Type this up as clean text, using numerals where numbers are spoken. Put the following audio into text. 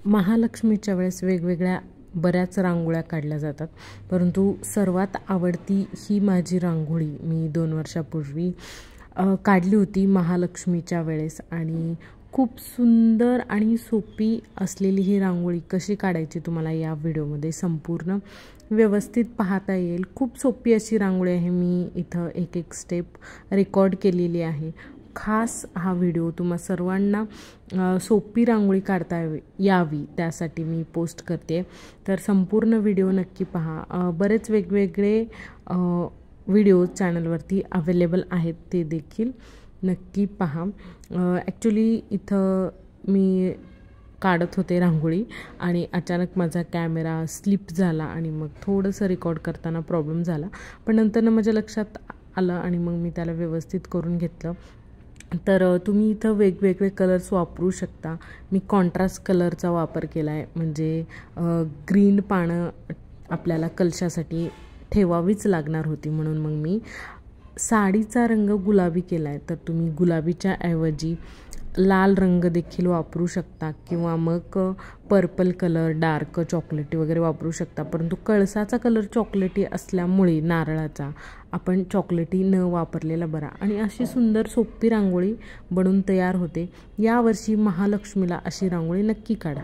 महालक्ष्मीच्या वेळेस वेगवेगळ्या बऱ्याच रांगोळ्या काढल्या जातात, परंतु सर्वात आवडती ही माझी रांगोळी मी 2 वर्षापूर्वी काढली होती महालक्ष्मीच्या वेळेस. आणि खूप सुंदर आणि सोपी असलेली ही रांगोळी कशी काढायची तुम्हाला या व्हिडिओमध्ये संपूर्ण व्यवस्थित पाहता येईल. खूप सोपी अशी रांगोळी आहे. मी इथं एक एक स्टेप रेकॉर्ड केलेली आहे. खास हा व्हिडिओ तुम्हा सर्वांना सोपी रांगोळी काढता यावी त्यासाठी मी पोस्ट करते. तर संपूर्ण व्हिडिओ नक्की पहा. बरेच वेगवेगळे व्हिडिओ चॅनलवरती अवेलेबल आहेत, ते देखील नक्की पहा. ॲक्च्युली इथं मी काढत होते रांगोळी आणि अचानक माझा कॅमेरा स्लिप झाला आणि मग थोडंसं रेकॉर्ड करताना प्रॉब्लेम झाला. पण नंतर माझ्या लक्षात आलं आणि मग मी त्याला व्यवस्थित करून घेतलं. तर तुम्ही इथं वेगवेगळे कलर्स वापरू शकता. मी कॉन्ट्रास्ट कलरचा वापर केला आहे, म्हणजे ग्रीन पानं आपल्याला कलशासाठी ठेवावीच लागणार होती, म्हणून मग मी साडीचा रंग गुलाबी केला आहे. तर तुम्ही गुलाबीच्या ऐवजी लाल रंग देखील वापरू शकता किंवा मग पर्पल कलर, डार्क चॉकलेटी वगैरे वापरू शकता. परंतु कळसाचा कलर चॉकलेटी असल्यामुळे नारळाचा आपण चॉकलेटी न वापरलेला बरा. आणि अशी सुंदर सोपी रांगोळी बनून तयार होते. यावर्षी महालक्ष्मीला अशी रांगोळी नक्की काढा.